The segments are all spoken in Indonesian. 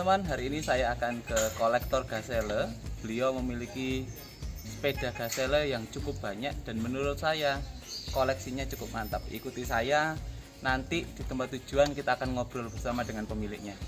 teman-teman, hari ini saya akan ke kolektor Gazelle. Beliau memiliki sepeda Gazelle yang cukup banyak dan menurut saya koleksinya cukup mantap. Ikuti saya, nanti di tempat tujuan kita akan ngobrol bersama dengan pemiliknya.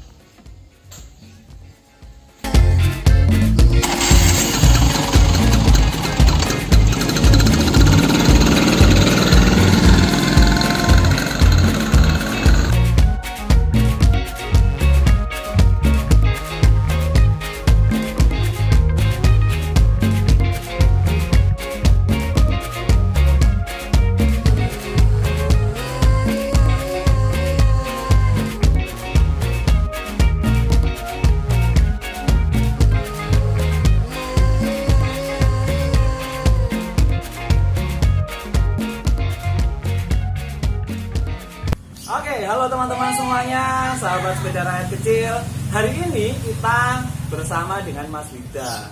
Halo teman-teman semuanya, sahabat sepeda rakyat kecil. Hari ini kita bersama dengan Mas Wida.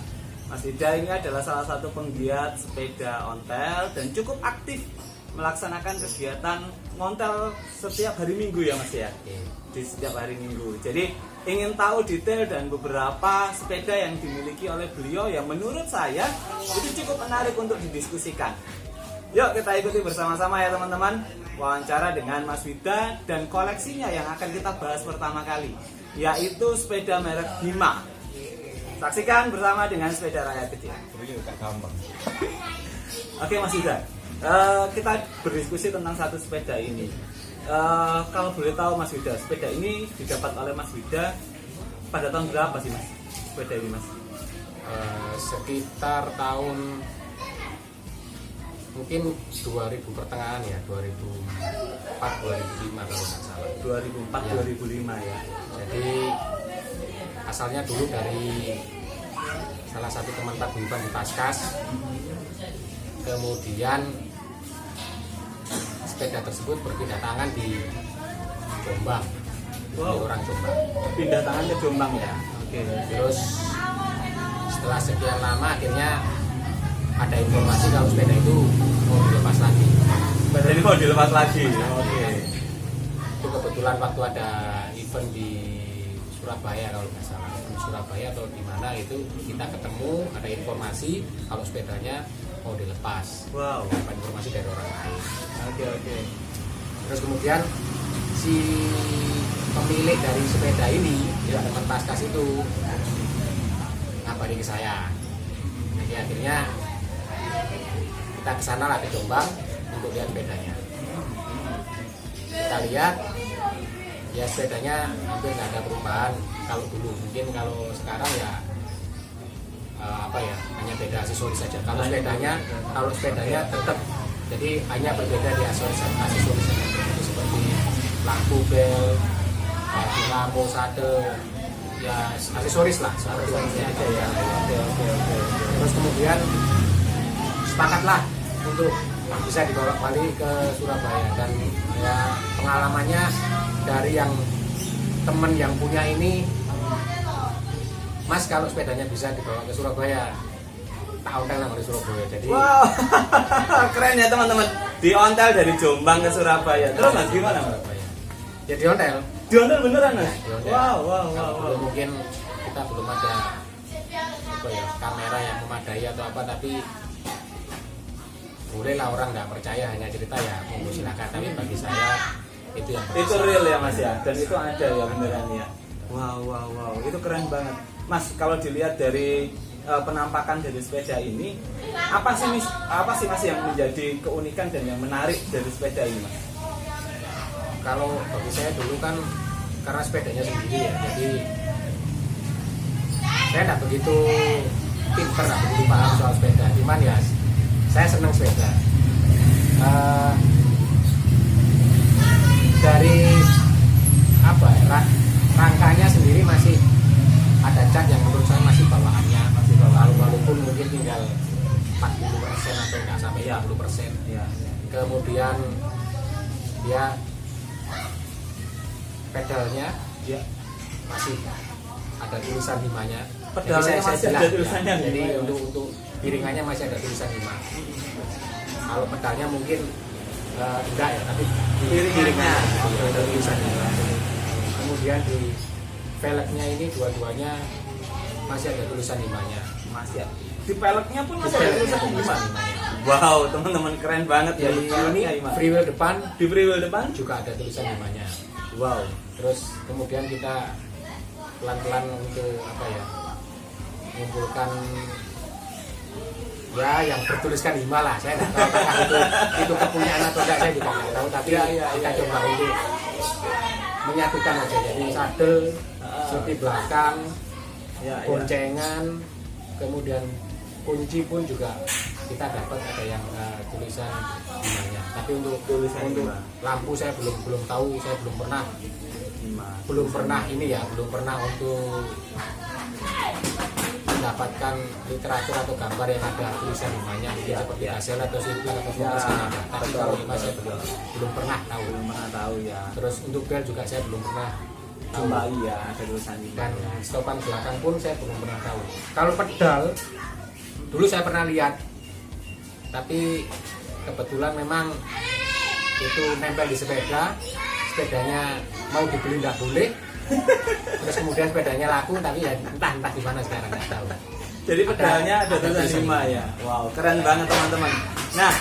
Mas Wida ini adalah salah satu penggiat sepeda ontel dan cukup aktif melaksanakan kegiatan ngontel setiap hari Minggu ya Mas ya? Di setiap hari Minggu. Jadi ingin tahu detail dan beberapa sepeda yang dimiliki oleh beliau yang menurut saya itu cukup menarik untuk didiskusikan. Yuk kita ikuti bersama-sama ya teman-teman, wawancara dengan Mas Wida dan koleksinya yang akan kita bahas pertama kali, yaitu sepeda merek Hima. Saksikan bersama dengan sepeda rakyat kecil. Oke Mas Wida, kita berdiskusi tentang satu sepeda ini. Kalau boleh tahu Mas Wida, sepeda ini didapat oleh Mas Wida pada tahun berapa sih Mas? Sepeda ini Mas? Sekitar tahun mungkin 2000 pertengahan ya, 2004 2005 kalau nggak salah. 2004 2005 ya. Jadi asalnya dulu dari salah satu teman paguyuban di Paskas. Kemudian sepeda tersebut berpindah tangan di Jombang. Di orang Jombang. Pindah tangan ke Jombang ya. Oke. Terus setelah sekian lama akhirnya ada informasi kalau sepeda itu mau dilepas lagi. Sepeda ini mau dilepas lagi. Oke. Itu kebetulan waktu ada event di Surabaya kalau nggak salah, di Surabaya atau di mana itu kita ketemu, ada informasi kalau sepedanya mau dilepas. Wow. Dapat informasi dari orang lain. Oke. Terus kemudian si pemilik dari sepeda ini, ya teman Paskas itu ngabari ke saya. Jadi akhirnya kita kesana lah ke Jombang untuk lihat sepedanya. Kita lihat ya sepedanya hampir nggak ada perubahan kalau dulu. Mungkin kalau sekarang ya hanya beda aksesoris saja. Kalau sepedanya tetap, jadi hanya berbeda di aksesoris saja. Seperti lampu bel, lampu sade, ya aksesoris lah seperti ini aja ya. Oke. Terus kemudian sepakatlah untuk bisa dibawa balik ke Surabaya, dan ya pengalamannya dari yang temen yang punya ini, Mas kalau sepedanya bisa dibawa ke Surabaya, tak ontel nama di Surabaya. Jadi wow. Keren ya teman-teman, di ontel dari Jombang ke Surabaya. Terus Mas gimana Mas? Ya di ontel beneran Mas? Ya, Wow. Mungkin kita belum ada kamera yang memadai atau apa, tapi bolehlah orang nggak percaya hanya cerita ya monggo silakan, tapi bagi saya itu yang itu real ya Mas ya, dan itu ada ya beneran ya. Wow, itu keren banget Mas. Kalau dilihat dari penampakan dari sepeda ini, apa sih Mas yang menjadi keunikan dan yang menarik dari sepeda ini Mas? Kalau bagi saya dulu kan karena sepedanya sendiri ya, jadi saya nggak begitu pinter, nggak begitu paham soal sepeda, cuman ya saya senang sepeda. Dari rangkanya sendiri masih ada cat yang menurut saya masih bawaannya, walaupun mungkin tinggal 40% atau nggak sampai 50%. Ya. Kemudian dia pedalnya Ya. masih ada tulisan Himanya. Pedalnya masih ada tulisannya ya, jadi Hima, ya, untuk piringannya masih ada tulisan Hima. Kalau pedalnya mungkin enggak ya, tapi piringannya ada tulisan Hima. Kemudian di velgnya ini dua-duanya masih ada tulisan Himanya. Masih ya. Di peleknya pun masih ada tulisan Hima. Himanya. Wow, teman-teman keren banget ya. Di ini free wheel depan Di free wheel depan. juga ada tulisan Himanya. Wow. Terus kemudian kita pelan-pelan untuk apa ya, mengumpulkan ya yang bertuliskan Hima lah. Saya nggak tahu apakah itu kepunyaan atau tidak, saya juga nggak tahu, tapi kita coba untuk menyatukan aja. Jadi sadel, sepi belakang, boncengan, kemudian kunci pun juga kita dapat ada yang tulisan Himanya. Tapi untuk Tulisan untuk Hima. lampu saya belum tahu, saya belum pernah ini ya, belum pernah untuk mendapatkan literatur atau gambar yang ada tulisan Himanya, mungkin seperti Hazel atau Silver atau Fokus ada. Tapi kalau Hima saya belum pernah tahu. Belum pernah tahu ya. Terus untuk bel juga saya belum pernah tahu. Cuma iya ada tulisan Hima. Dan stopan belakang pun saya belum pernah tahu. Kalau pedal dulu saya pernah lihat, tapi kebetulan memang itu nempel di sepeda, sepedanya mau dibeli nggak boleh. Terus kemudian sepedanya laku, tapi ya entah di mana sekarang nggak tahu. Jadi pedalnya ada tulisan Hima ya. Wow, keren banget teman-teman. Nah,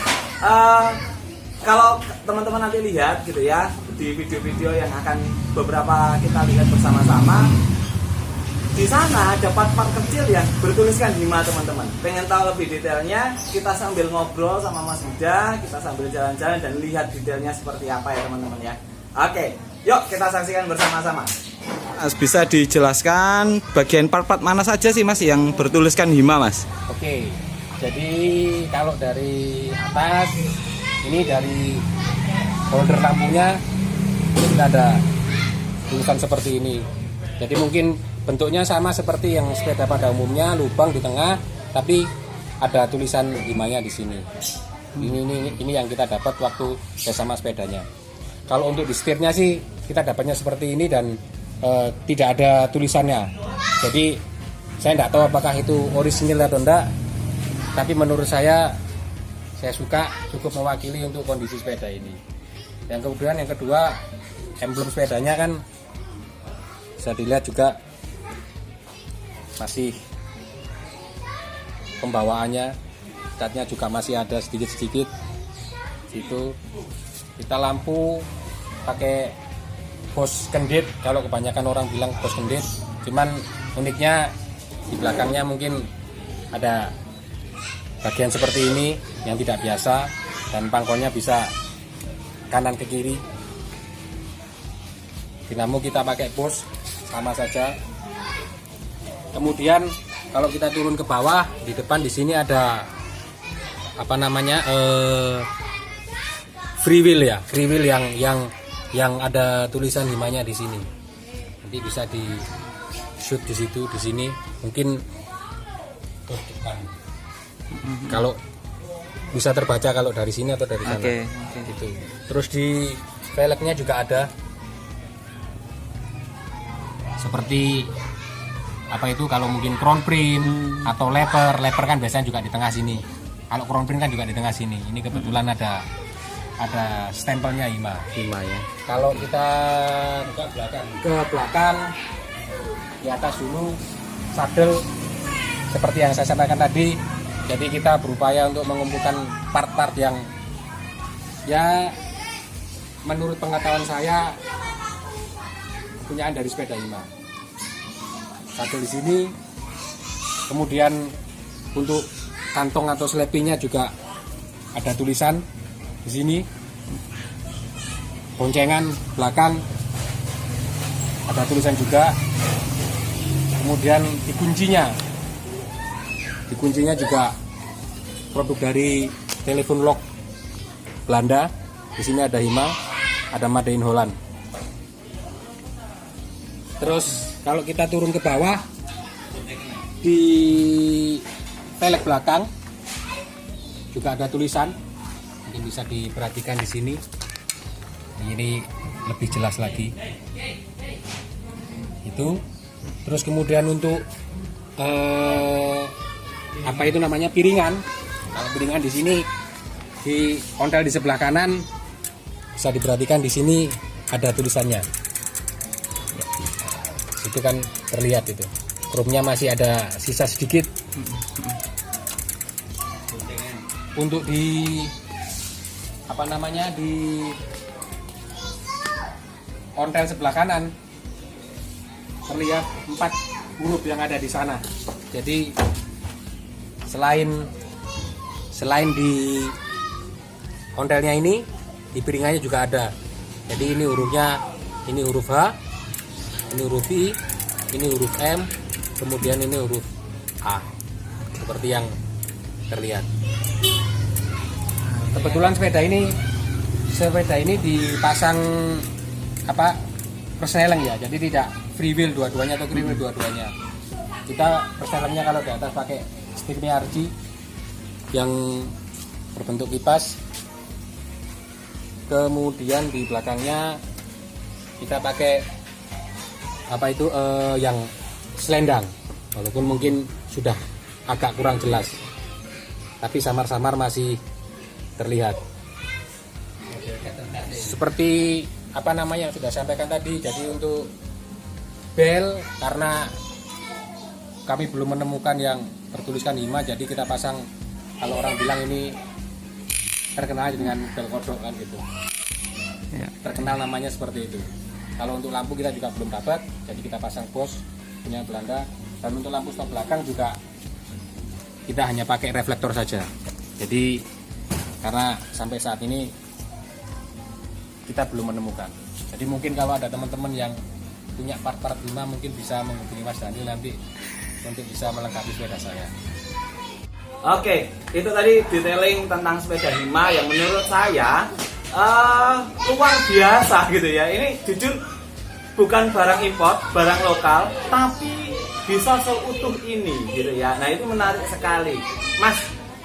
kalau teman-teman nanti lihat gitu ya di video-video yang akan beberapa kita lihat bersama-sama, di sana ada part-part kecil yang bertuliskan Hima teman-teman. Pengen tahu lebih detailnya, kita sambil ngobrol sama Mas Huda, kita sambil jalan-jalan dan lihat detailnya seperti apa ya teman-teman ya. Oke, yuk kita saksikan bersama-sama. Mas, bisa dijelaskan bagian part-part mana saja sih Mas yang bertuliskan Hima Mas? Oke, jadi kalau dari atas ini dari holder lampunya kita ada tulisan seperti ini. Jadi mungkin bentuknya sama seperti yang sepeda pada umumnya, lubang di tengah, tapi ada tulisan Himanya di sini. Ini yang kita dapat waktu bersama sepedanya. Kalau untuk di setirnya sih kita dapatnya seperti ini dan tidak ada tulisannya. Jadi saya tidak tahu apakah itu orisinil atau enggak, tapi menurut saya suka, cukup mewakili untuk kondisi sepeda ini. Yang kemudian yang kedua, emblem sepedanya kan bisa dilihat juga masih pembawaannya, catnya juga masih ada sedikit-sedikit. Situ kita lampu pakai bos kendit, kalau kebanyakan orang bilang bos kendit, cuman uniknya di belakangnya mungkin ada bagian seperti ini yang tidak biasa, dan pangkonnya bisa kanan ke kiri. Dinamo kita pakai bos sama saja. Kemudian kalau kita turun ke bawah, di depan di sini ada apa namanya, free wheel ya, free wheel yang ada tulisan Himanya di sini. Nanti bisa di shoot di situ, di sini mungkin depan. Kalau bisa terbaca kalau dari sini atau dari sana. Oke. Gitu. Terus di velgnya juga ada seperti apa itu, kalau mungkin crown print atau leper kan biasanya juga di tengah sini. Kalau crown print kan juga di tengah sini. Ini kebetulan ada stempelnya Hima ya. Kalau kita ke belakang di atas dulu sadel seperti yang saya sampaikan tadi. Jadi kita berupaya untuk mengumpulkan part-part yang ya menurut pengetahuan saya kepunyaan dari sepeda Hima. Sadel di sini, kemudian untuk kantong atau slepinya juga ada tulisan di sini. Boncengan belakang ada tulisan juga. Kemudian di kuncinya juga produk dari telepon lock Belanda. Di sini ada Hima, ada Made in Holland. Terus kalau kita turun ke bawah, di velg belakang juga ada tulisan. Mungkin bisa diperhatikan di sini. Ini lebih jelas lagi. Itu. Terus kemudian untuk apa itu namanya, piringan. Kalau piringan di sini di ontel di sebelah kanan bisa diperhatikan, di sini ada tulisannya. itu kan terlihat itu kromnya masih ada sisa sedikit. Untuk di apa namanya di ontel sebelah kanan terlihat 4 huruf yang ada di sana. Jadi selain di ontelnya ini di piringannya juga ada. Jadi ini hurufnya, ini huruf H, ini huruf I, ini huruf M, kemudian ini huruf A, seperti yang terlihat. Kebetulan sepeda ini dipasang apa persneling ya, jadi tidak free wheel dua-duanya atau free wheel dua-duanya. Kita persnelingnya kalau di atas pakai setirnya RG yang berbentuk kipas, kemudian di belakangnya kita pakai apa itu yang selendang, walaupun mungkin sudah agak kurang jelas tapi samar-samar masih terlihat. Seperti apa namanya sudah sampaikan tadi, jadi untuk bel karena kami belum menemukan yang bertuliskan Hima, jadi kita pasang, kalau orang bilang ini terkenal dengan bel kodok kan gitu ya. Terkenal namanya seperti itu. Kalau untuk lampu kita juga belum dapat, jadi kita pasang Bosch punya Belanda. Dan untuk lampu stop belakang juga kita hanya pakai reflektor saja. Jadi karena sampai saat ini kita belum menemukan. Jadi mungkin kalau ada teman-teman yang punya part-part Hima mungkin bisa menghubungi Mas Daniel nanti untuk bisa melengkapi sepeda saya. Oke, itu tadi detailing tentang sepeda Hima yang menurut saya luar biasa gitu ya. Ini jujur bukan barang import, barang lokal, tapi bisa seutuh ini gitu ya. Nah itu menarik sekali. Mas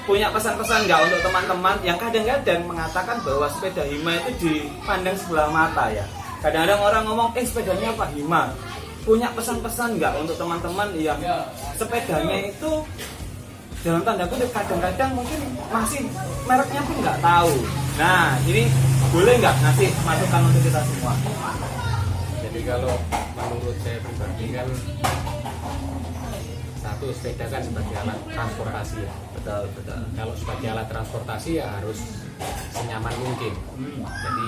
punya pesan-pesan nggak untuk teman-teman yang kadang-kadang mengatakan bahwa sepeda Hima itu dipandang sebelah mata ya. Kadang-kadang orang ngomong, sepedanya apa Hima? Punya pesan-pesan nggak untuk teman-teman yang sepedanya itu dalam tanda kutip kadang-kadang mungkin masih mereknya pun nggak tahu. Nah ini boleh nggak ngasih masukan untuk kita semua? Jadi kalau menurut saya pribadi kan, satu, sepeda kan sebagai alat transportasi ya. Betul. Kalau sebagai alat transportasi ya harus senyaman mungkin. Jadi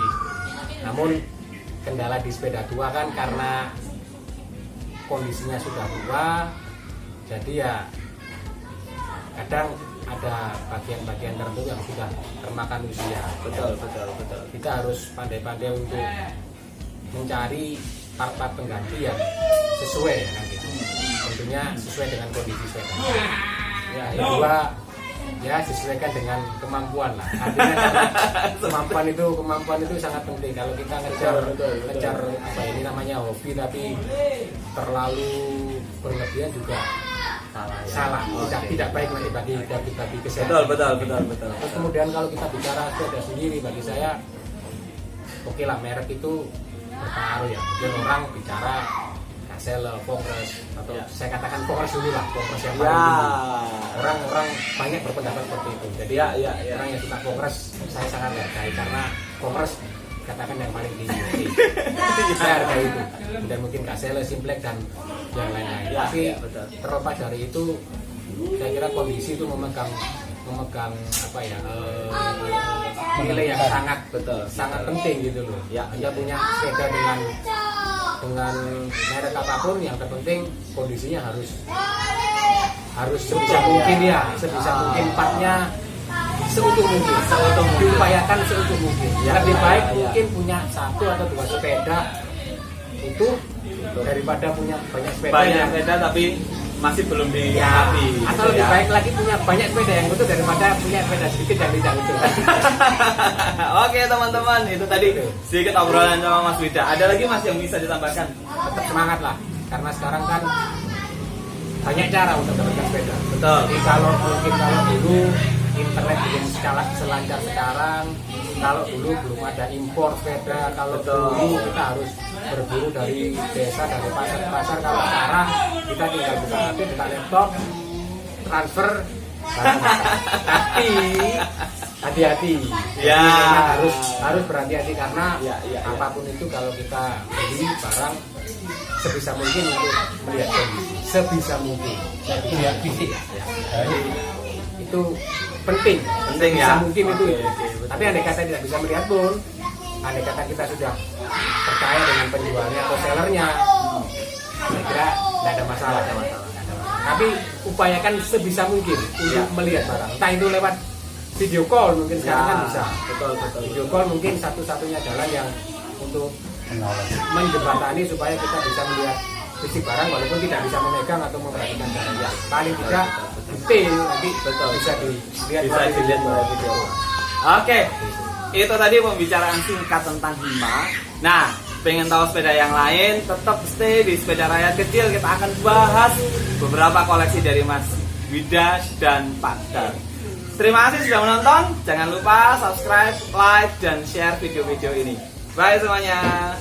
namun kendala di sepeda tua kan karena kondisinya sudah tua, jadi ya kadang ada bagian-bagian tertentu yang sudah termakan usia. Betul. Kita harus pandai-pandai untuk mencari part-part pengganti yang sesuai ya kan gitu. Tentunya sesuai dengan kondisi sepeda. Ya, yang kedua ya disesuaikan dengan kemampuan lah. Artinya kemampuan itu sangat penting. Kalau kita ngejar apa ini namanya hobi tapi terlalu berlebihan juga salah. Tidak baik nanti bagi kesehatan. Betul. Terus kemudian kalau kita bicara sepeda sendiri, bagi saya oke lah, merek itu berpengaruh ya. Mungkin orang bicara Kasel, Kongres, atau saya katakan Kongres dulu lah, Kongres yang paling tinggi. Orang banyak berpendapat seperti itu. Jadi orang yang suka Kongres saya sangat hargai karena Kongres katakan yang paling tinggi. Saya hargai itu. Dan mungkin Kasel, Simplex dan yang lain-lain. Tapi terlepas dari itu, saya kira kondisi itu memegang apa ya nilai yang sangat penting gitu loh. Anda punya sepeda dengan merek apapun, yang terpenting kondisinya harus sebisa mungkin partnya seutuh mungkin, diupayakan seutuh mungkin. Lebih baik mungkin punya 1 atau 2 sepeda utuh daripada punya banyak sepeda tapi masih belum dilengkapi. Atau lebih baik lagi punya banyak sepeda yang utuh daripada punya sepeda sedikit yang tidak utuh. Oke teman-teman, itu tadi sedikit obrolan sama Mas Wida. Ada lagi Mas yang bisa ditambahkan? Tetap semangat lah, karena sekarang kan banyak cara untuk mendapatkan sepeda. Betul. Jadi kalau dulu internet belum selancar sekarang, kalau dulu belum ada impor sepeda, kalau dulu kita harus berburu dari desa, dari pasar ke pasar. Kalau sekarang kita tinggal buka HP, buka laptop, transfer. Tapi hati-hati. Ya. Jadi memang harus berhati-hati karena Ya, ya, ya. apapun itu kalau kita beli barang sebisa mungkin untuk melihat kondisi, sebisa mungkin lihat fisik. Ya. Jadi itu penting Penting, sebisa ya. mungkin itu. Oke, betul. Tapi andai kata tidak bisa melihat pun, andai kata kita sudah percaya dengan penjualnya atau sellernya, saya kira tidak ada masalah. Tapi upayakan sebisa mungkin untuk Ya. melihat barang. Entah itu lewat video call mungkin sekarang kan bisa. Betul. Video call mungkin satu-satunya jalan yang untuk menjembatani supaya kita bisa melihat fisik barang walaupun tidak bisa memegang atau memperhatikan barang. Ya, paling tidak detail nanti Betul. bisa dilihat Bisa melalui dilihat melalui video. Oke, itu tadi pembicaraan singkat tentang Hima. Nah, pengen tahu sepeda yang lain, tetap stay di Sepeda Rakyat Kecil. Kita akan bahas beberapa koleksi dari Mas Wida dan Pak Dar. Terima kasih sudah menonton. Jangan lupa subscribe, like, dan share video-video ini. Bye semuanya.